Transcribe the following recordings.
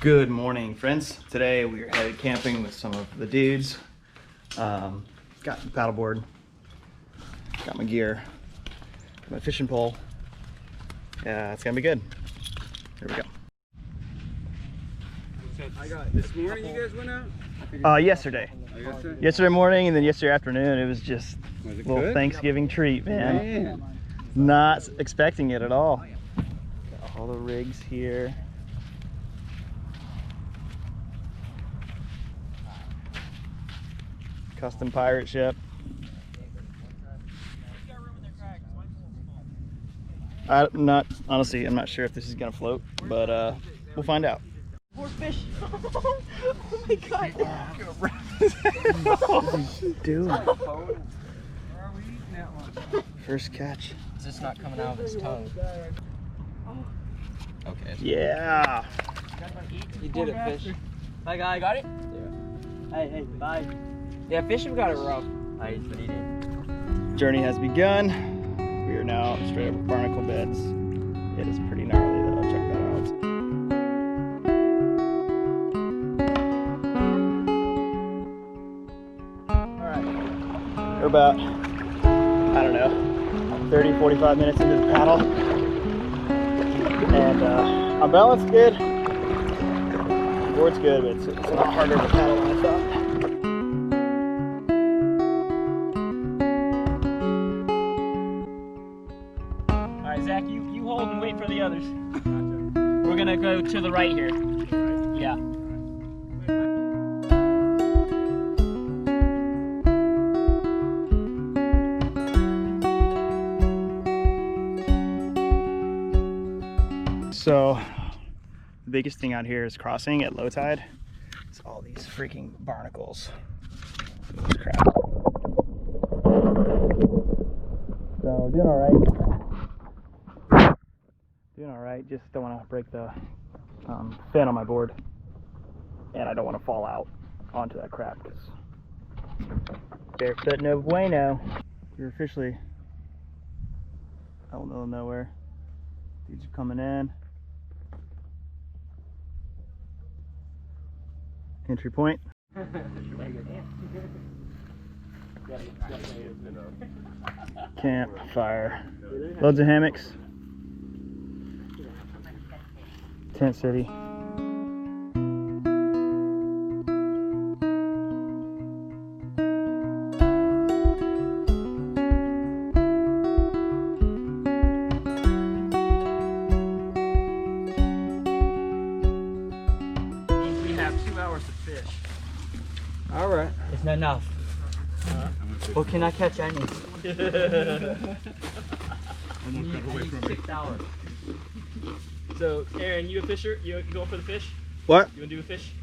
Good morning, friends. Today we are headed camping with some of the dudes. Got the paddleboard, got my gear, got my fishing pole. Yeah, it's gonna be good. Here we go. This morning you guys went out? Yesterday. Yesterday morning and then yesterday afternoon. It was just a little good? Thanksgiving treat, man. Not expecting it at all. Got all the rigs here. Custom pirate ship. I'm not sure if this is gonna float, but we'll find out. More fish! Oh my god! What is he doing? First catch. Is this not coming out of his tongue? Okay. Yeah. You did it, fish. Bye, guy. Got it? Yeah. Hey, bye. Yeah, fish have got it rough. Nice, but he did. Journey has begun. We are now straight over barnacle beds. It is pretty gnarly though. Check that out. Alright. We're about, I don't know, 30-45 minutes into the paddle. And our balance is good. The board's good, but it's a lot harder to paddle than I thought. Zach, you hold and wait for the others. We're gonna go to the right here. Yeah. So the biggest thing out here is crossing at low tide. It's all these freaking barnacles. This crap. So doing all right. Doing all right, just don't want to break the fin on my board, and I don't want to fall out onto that crap because barefoot no bueno. We're officially out in the middle of nowhere. Dudes are coming in. Entry point. Campfire. Loads of hammocks. Tent city. We have 2 hours to fish. All right. It's not enough. Well, can I catch any? 6 hours. So, Aaron, you a fisher? You going for the fish? What? You want to do a fish?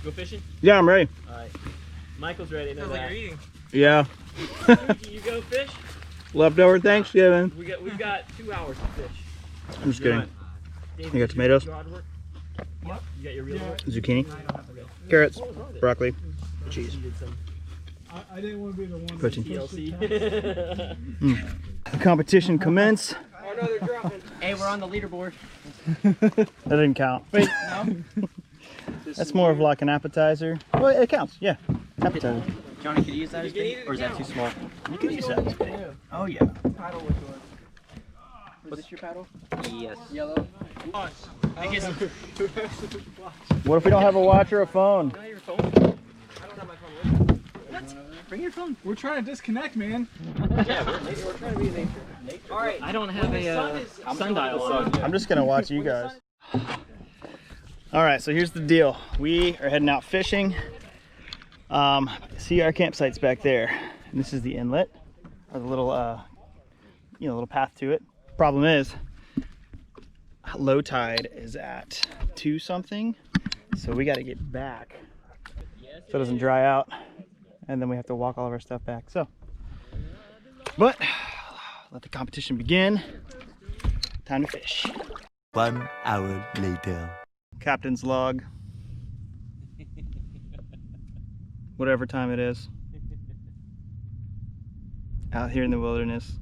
Go fishing? Yeah, I'm ready. Alright. Michael's ready. Sounds like you're eating. Yeah. You go fish? Leftover Thanksgiving. We've got 2 hours to fish. I'm just kidding. Dave, You got tomatoes? Yep. You got your reel work? Zucchini, carrots, broccoli, cheese. You did some I didn't want to be the one. Protein. TLC. The competition commence. Oh no, they're dropping. Hey, we're on the leaderboard. That didn't count. Wait, No? that's more of like an appetizer. Well, it counts. Yeah, appetizer. Johnny, could you use that as big? Or is that too small? You can use that. Oh yeah. Paddle with yours. Was this your paddle? Yes. Yellow? I guess. What if we don't have a watch or a phone? Can I have your phone? I don't have my phone with me. What? Bring your phone. We're trying to disconnect, man. Yeah, we're trying to be nature. Alright. I don't have a sundial on. I'm just gonna watch you guys. All right, so here's the deal. We are heading out fishing. See our campsite's back there, and this is the inlet, or the little, little path to it. Problem is, low tide is at 2 something, so we got to get back so it doesn't dry out, and then we have to walk all of our stuff back. So, but let the competition begin. Time to fish. 1 hour later. Captain's log. Whatever time it is. Out here in the wilderness.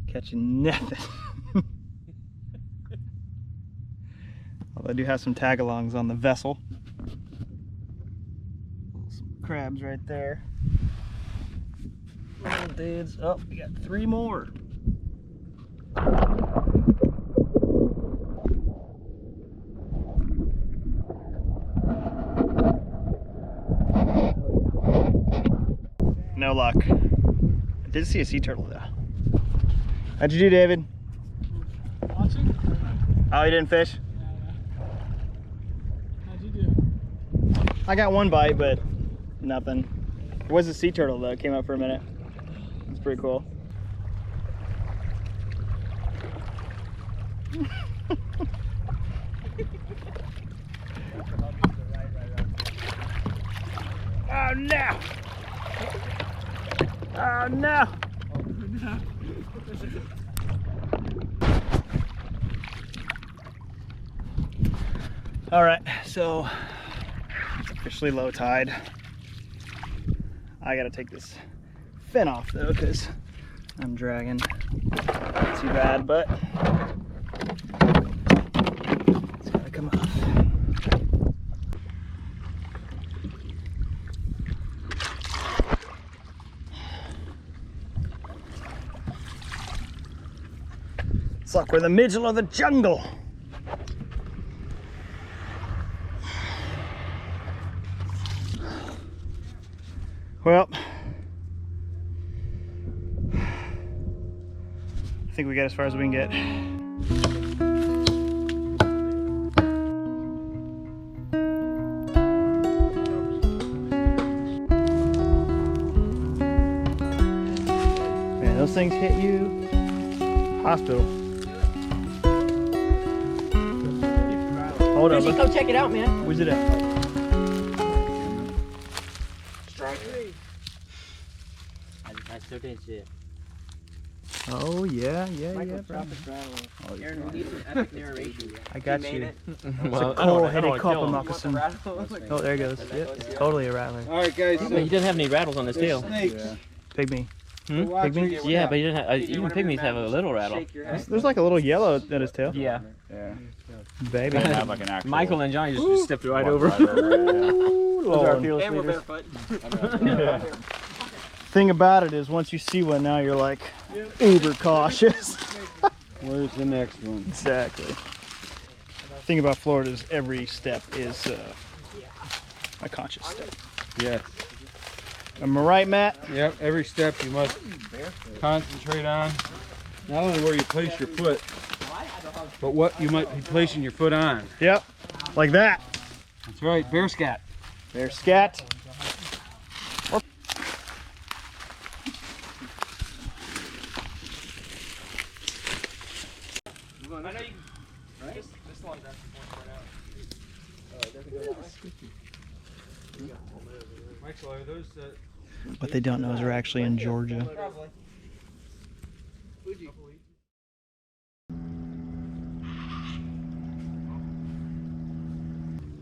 Catching nothing. I do have some tag-alongs on the vessel. Some crabs right there. Little dudes. Oh, we got 3 more. No luck. I did see a sea turtle though. How'd you do, David? Watching? Oh, you didn't fish? How'd you do? I got 1 bite, but nothing. There was a sea turtle though, it came up for a minute. It's pretty cool. Oh no! Oh no! All right, so it's officially low tide. I gotta take this fin off though, because I'm dragging. Not too bad, but it's gotta come off. It's like we're in the middle of the jungle. Well, I think we got as far as we can get. Man, those things hit you. Hospital. Hold Birdie, on. go check it out, man. Where's it at? Strike 3. I still didn't see it. Oh yeah, yeah, Michael, yeah. drop his rattle. Aaron, we need some epic narration. I got He you. made it. Well, it's a coal-headed copper moccasin. Oh, there it goes. Yep, it's totally a rattler. All right, guys. He doesn't have any rattles on his tail. Snakes. Pygmy. Pygmy? Yeah, but he doesn't have, even pygmies have a little rattle. There's like a little yellow at his tail. Yeah. Baby. Have like an actual Michael and Johnny just stepped right over. Lord. And we're barefoot. Thing about it is, once you see one, now you're like uber cautious. Where's the next one? Exactly. Thing about Florida is every step is a conscious step. Yes. Am I right, Matt? Yep. Every step you must concentrate on not only where you place your foot, but what you might be placing your foot on. Yep. Like that. That's right. Bear scat. Bear scat. Michael, are those? What they don't know is we're actually in Georgia.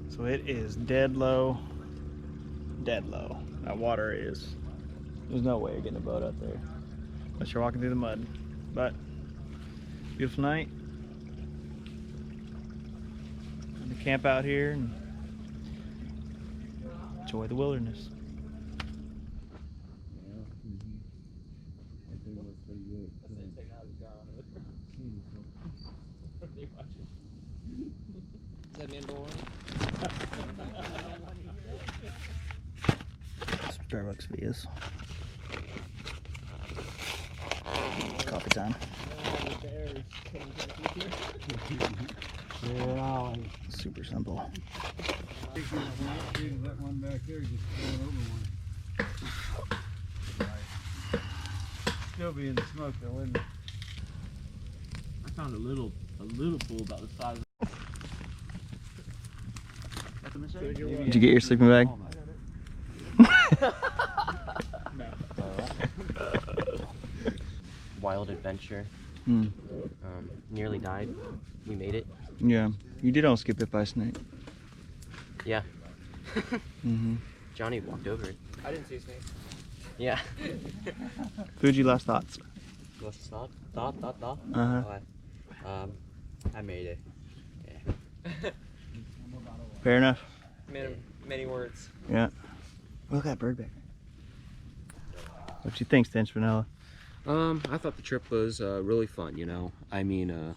So it is dead low. Dead low. That water is. There's no way you're getting a boat out there unless you're walking through the mud. But beautiful night. Gonna camp out here and enjoy the wilderness. Starbucks Vias. Coffee time. Super simple. That one back there just going over one. Still be in the smoke though, wouldn't it? I found a little pool about the size of Did you get your sleeping bag? wild adventure. Nearly died. We made it. Yeah. You did almost get bit by a snake. Yeah. Mm-hmm. Johnny walked over it. I didn't see a snake. Yeah. Fuji last thoughts. What's the thought? Uh-huh. I made it. Yeah. Fair enough. Many words. Yeah. Look at that bird back there. What you think, Stench Vanilla? I thought the trip was really fun, you know. I mean, there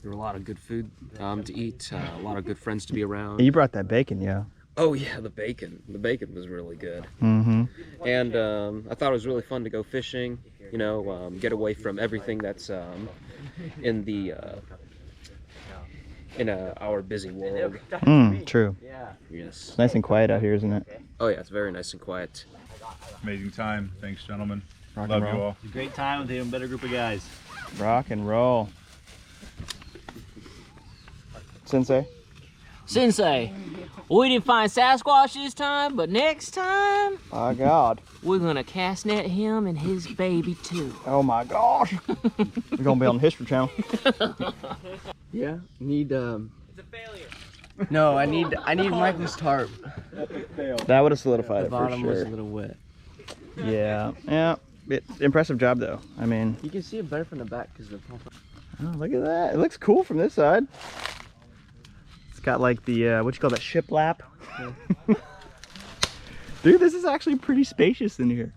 were a lot of good food to eat, a lot of good friends to be around. You brought that bacon, yeah. Oh yeah, the bacon. The bacon was really good. Mm-hmm. And I thought it was really fun to go fishing, you know, get away from everything that's in the our busy world. True. Yes. It's nice and quiet out here, isn't it? Oh yeah, it's very nice and quiet. Amazing time. Thanks, gentlemen. Rock Love and you roll. all. Great time with even better group of guys. Rock and roll. Sensei? Sensei, we didn't find Sasquatch this time, but next time, My God. we're gonna cast net him and his baby too. Oh my gosh. We're gonna be on the History Channel. Yeah, need It's a failure. No, I need Michael's tarp. That would have solidified The it for bottom was a sure. little wet. Yeah. Yeah. Impressive job though. I mean, You can see it better from the back because the pump. oh, look at that. It looks cool from this side. It's got like the, what you call that, shiplap? Dude, this is actually pretty spacious in here.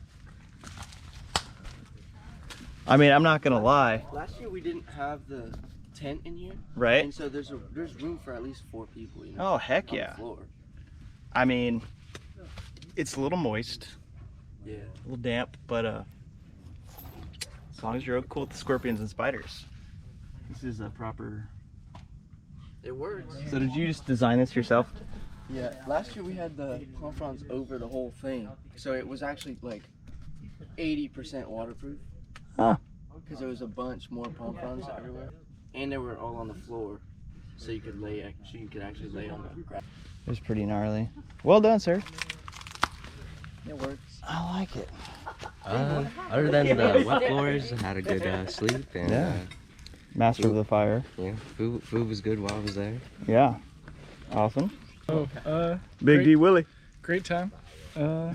I mean, I'm not gonna lie. Last year we didn't have the tent in here, Right? and so there's room for at least 4 people. You know, Oh, heck on yeah. the floor. I mean, it's a little moist, Yeah. a little damp, but as long as you're cool with the scorpions and spiders. This is a proper... It works. So did you just design this yourself? Yeah. Last year we had the palm fronds over the whole thing, so it was actually like 80% waterproof. Huh. Because there was a bunch more palm fronds everywhere, and they were all on the floor, so you could actually lay on the grass. It was pretty gnarly. Well done, sir. It works. I like it. Other than the wet floors, I had a good sleep and Yeah. Master of the fire. yeah, food was good while I was there. Yeah. Awesome. Oh, Big great, D Willie. great time.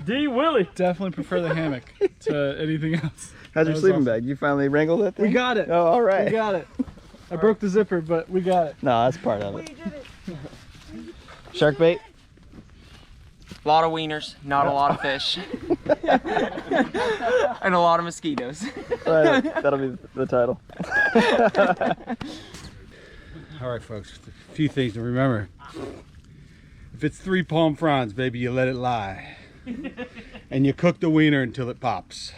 D Willie. Definitely prefer the hammock to anything else. How's That your was sleeping awesome. bag? You finally wrangled that thing? We got it. Oh, all right. We got it. I broke the zipper, but we got it. No, that's part of it. Shark bait? A lot of wieners, not a lot of fish. And a lot of mosquitoes. Right, that'll be the title. All right, folks, a few things to remember. If it's 3 palm fronds, baby, you let it lie. And you cook the wiener until it pops.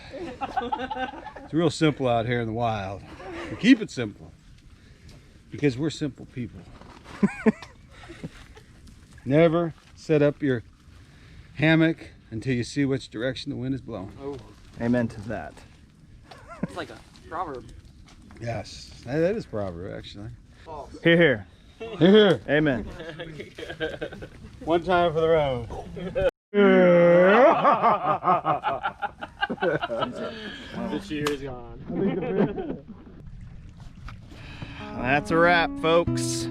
It's real simple out here in the wild. We keep it simple because we're simple people. Never set up your hammock until you see which direction the wind is blowing. Amen to that. It's like a proverb. Yes, that is proverb actually. Here, here. Here, Amen. one time for the road. The cheer is gone. That's a wrap, folks.